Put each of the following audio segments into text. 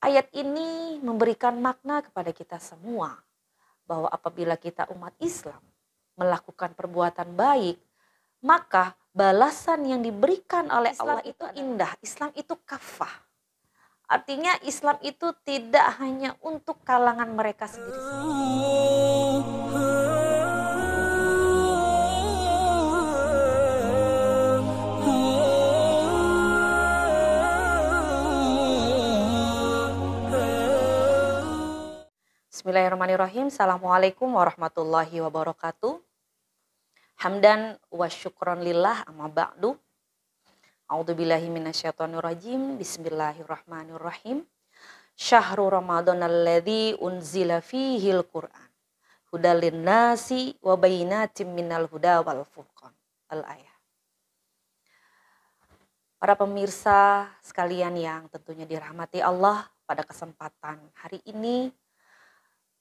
Ayat ini memberikan makna kepada kita semua bahwa apabila kita umat Islam melakukan perbuatan baik, maka balasan yang diberikan oleh Allah itu indah. Islam itu kafah. Artinya Islam itu tidak hanya untuk kalangan mereka sendiri saja. Bismillahirrahmanirrahim. Assalamualaikum warahmatullahi wabarakatuh. Hamdan wa syukron lillah amma ba'du. A'udzubillahi minasyaitonirrajim. Bismillahirrahmanirrahim. Syahrul Ramadan alladzi unzila fihil Qur'an. Hudal linnasi wa bayyinatin minal huda wal furqan. Al-ayah. Para pemirsa sekalian yang tentunya dirahmati Allah, pada kesempatan hari ini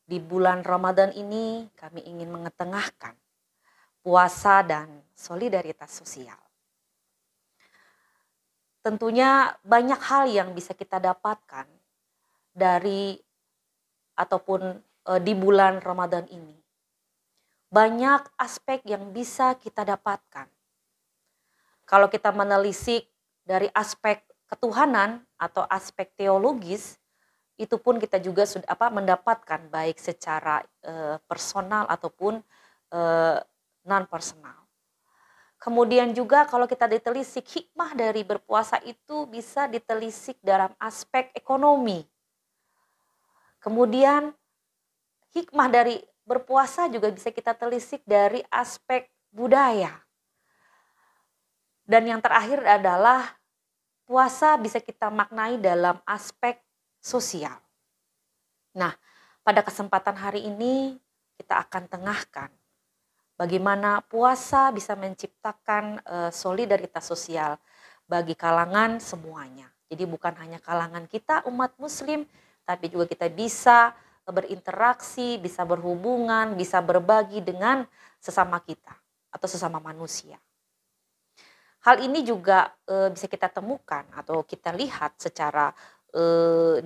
di bulan Ramadan ini kami ingin mengetengahkan puasa dan solidaritas sosial. Tentunya banyak hal yang bisa kita dapatkan dari ataupun di bulan Ramadan ini. Banyak aspek yang bisa kita dapatkan. Kalau kita menelisik dari aspek ketuhanan atau aspek teologis, itu pun kita juga sudah mendapatkan baik secara personal ataupun non personal. Kemudian juga kalau kita ditelisik hikmah dari berpuasa itu bisa ditelisik dalam aspek ekonomi. Kemudian hikmah dari berpuasa juga bisa kita telisik dari aspek budaya. Dan yang terakhir adalah puasa bisa kita maknai dalam aspek sosial. Nah, pada kesempatan hari ini kita akan tengahkan bagaimana puasa bisa menciptakan solidaritas sosial bagi kalangan semuanya. Jadi bukan hanya kalangan kita umat muslim, tapi juga kita bisa berinteraksi, bisa berhubungan, bisa berbagi dengan sesama kita atau sesama manusia. Hal ini juga bisa kita temukan atau kita lihat secara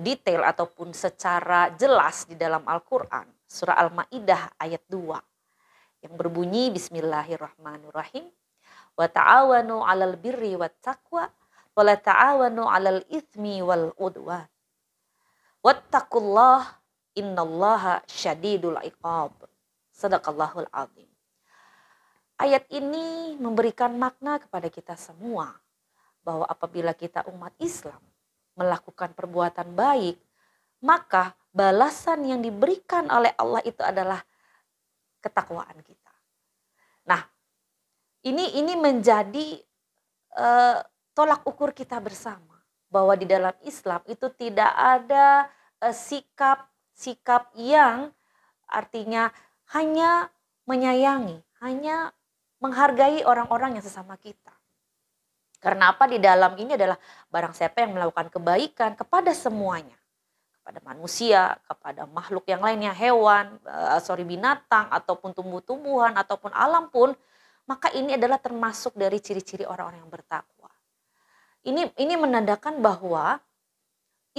detail ataupun secara jelas di dalam Al-Quran, surah Al-Ma'idah ayat 2 yang berbunyi Bismillahirrahmanirrahim, wa ta'awanu 'alal birri wat taqwa wa la ta'awanu 'alal itsmi wal 'udwan wattaqullah innallaha syadidul 'iqab. Shadaqallahul 'azim. Ayat ini memberikan makna kepada kita semua bahwa apabila kita umat Islam melakukan perbuatan baik, maka balasan yang diberikan oleh Allah itu adalah ketakwaan kita. Nah, ini menjadi tolak ukur kita bersama bahwa di dalam Islam itu tidak ada sikap yang artinya hanya menyayangi, hanya menghargai orang-orang yang sesama kita. Karena apa? Di dalam ini adalah barang siapa yang melakukan kebaikan kepada semuanya. Kepada manusia, kepada makhluk yang lainnya, hewan, binatang, ataupun tumbuh-tumbuhan, ataupun alam pun. Maka ini adalah termasuk dari ciri-ciri orang-orang yang bertakwa. Ini menandakan bahwa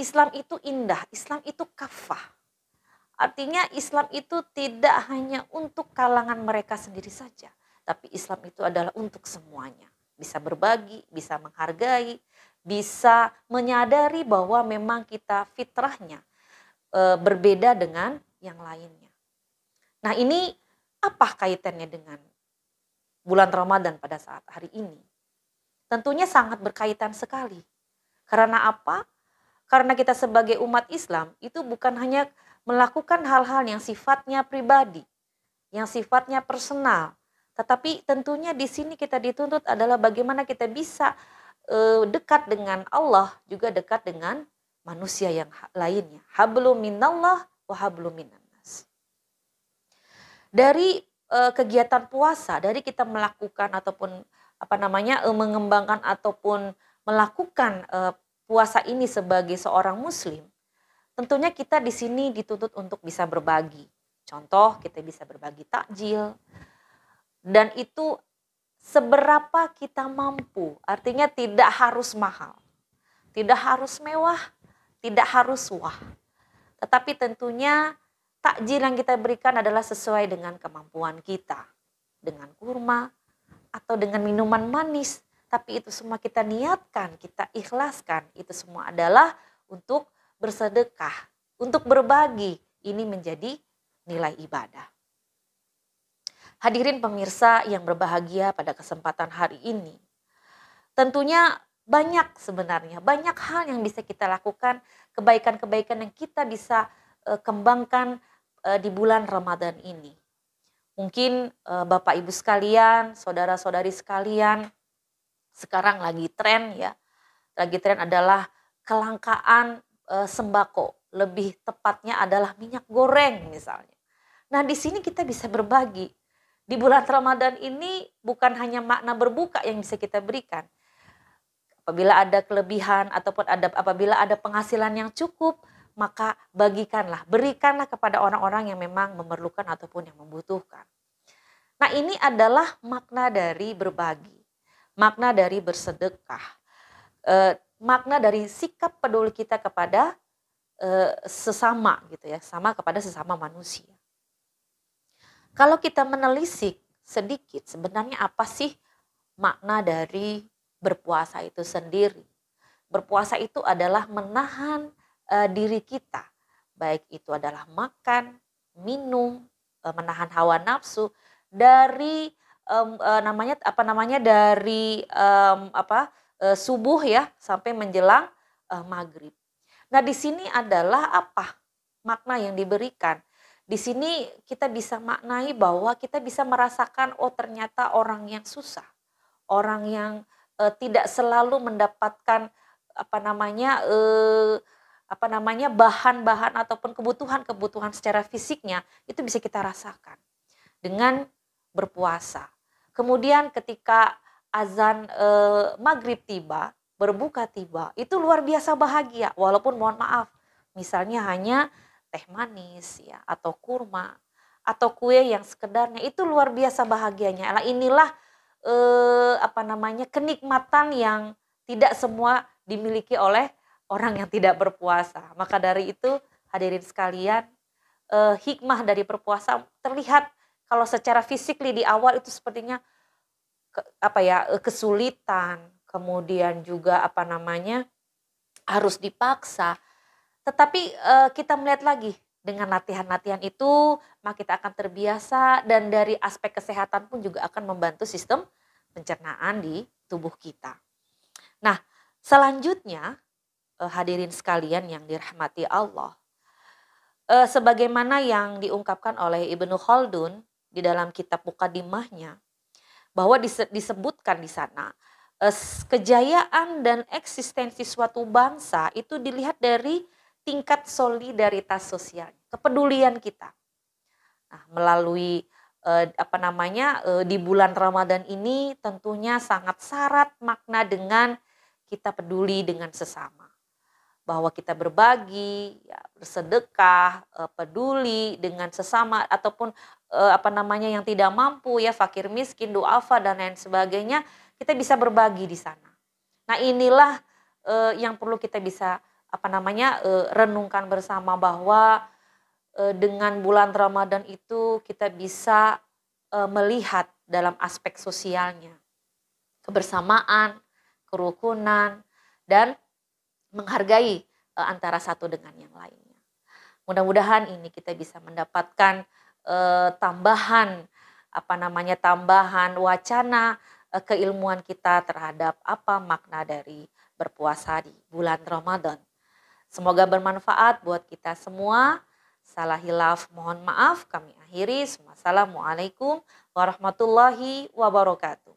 Islam itu indah, Islam itu kafah. Artinya Islam itu tidak hanya untuk kalangan mereka sendiri saja. Tapi Islam itu adalah untuk semuanya. Bisa berbagi, bisa menghargai, bisa menyadari bahwa memang kita fitrahnya berbeda dengan yang lainnya. Nah, ini apa kaitannya dengan bulan Ramadan pada saat hari ini? Tentunya sangat berkaitan sekali. Karena apa? Karena kita sebagai umat Islam itu bukan hanya melakukan hal-hal yang sifatnya pribadi, yang sifatnya personal, tetapi tentunya di sini kita dituntut adalah bagaimana kita bisa dekat dengan Allah, juga dekat dengan manusia yang lainnya. Hablum minallah wa hablum minannas. Dari kegiatan puasa, dari kita melakukan ataupun mengembangkan ataupun melakukan puasa ini sebagai seorang muslim, tentunya kita di sini dituntut untuk bisa berbagi. Contoh, kita bisa berbagi takjil. Dan itu seberapa kita mampu, artinya tidak harus mahal, tidak harus mewah, tidak harus wah. Tetapi tentunya takjil yang kita berikan adalah sesuai dengan kemampuan kita. Dengan kurma atau dengan minuman manis. Tapi itu semua kita niatkan, kita ikhlaskan. Itu semua adalah untuk bersedekah, untuk berbagi. Ini menjadi nilai ibadah. Hadirin pemirsa yang berbahagia pada kesempatan hari ini. Tentunya banyak sebenarnya, banyak hal yang bisa kita lakukan, kebaikan-kebaikan yang kita bisa kembangkan di bulan Ramadan ini. Mungkin Bapak Ibu sekalian, saudara-saudari sekalian, sekarang lagi tren ya. Lagi tren adalah kelangkaan sembako, lebih tepatnya adalah minyak goreng misalnya. Nah, di sini kita bisa berbagi. Di bulan Ramadan ini bukan hanya makna berbuka yang bisa kita berikan. Apabila ada kelebihan ataupun apabila ada penghasilan yang cukup, maka bagikanlah, berikanlah kepada orang-orang yang memang memerlukan ataupun yang membutuhkan. Nah, ini adalah makna dari berbagi, makna dari bersedekah, makna dari sikap peduli kita kepada sesama gitu ya, sama kepada sesama manusia. Kalau kita menelisik sedikit, sebenarnya apa sih makna dari berpuasa itu sendiri? Berpuasa itu adalah menahan diri kita, baik itu adalah makan, minum, menahan hawa nafsu dari subuh ya sampai menjelang maghrib. Nah, di sini adalah apa makna yang diberikan? Di sini kita bisa maknai bahwa kita bisa merasakan ternyata orang yang susah, orang yang tidak selalu mendapatkan bahan-bahan ataupun kebutuhan secara fisiknya, itu bisa kita rasakan dengan berpuasa. Kemudian ketika azan maghrib tiba, berbuka tiba, itu luar biasa bahagia. Walaupun mohon maaf, misalnya hanya teh manis ya, atau kurma, atau kue yang sekedarnya, itu luar biasa bahagianya. Nah, inilah kenikmatan yang tidak semua dimiliki oleh orang yang tidak berpuasa. Maka dari itu hadirin sekalian, hikmah dari berpuasa terlihat kalau secara fisik di awal itu sepertinya kesulitan, kemudian juga harus dipaksa. Tetapi kita melihat lagi dengan latihan-latihan itu, maka kita akan terbiasa dan dari aspek kesehatan pun juga akan membantu sistem pencernaan di tubuh kita. Nah, selanjutnya hadirin sekalian yang dirahmati Allah, sebagaimana yang diungkapkan oleh Ibnu Khaldun di dalam kitab Muqaddimahnya, bahwa disebutkan di sana kejayaan dan eksistensi suatu bangsa itu dilihat dari tingkat solidaritas sosial, kepedulian kita. Nah, melalui di bulan Ramadan ini tentunya sangat syarat makna dengan kita peduli dengan sesama. Bahwa kita berbagi, ya, bersedekah, peduli dengan sesama ataupun yang tidak mampu ya, fakir miskin, duafa dan lain sebagainya, kita bisa berbagi di sana. Nah, inilah yang perlu kita bisa renungkan bersama, bahwa dengan bulan Ramadan itu kita bisa melihat dalam aspek sosialnya, kebersamaan, kerukunan, dan menghargai antara satu dengan yang lainnya. Mudah-mudahan ini kita bisa mendapatkan tambahan wacana keilmuan kita terhadap apa makna dari berpuasa di bulan Ramadan. Semoga bermanfaat buat kita semua. Salah hilaf mohon maaf, kami akhiri. Wassalamualaikum warahmatullahi wabarakatuh.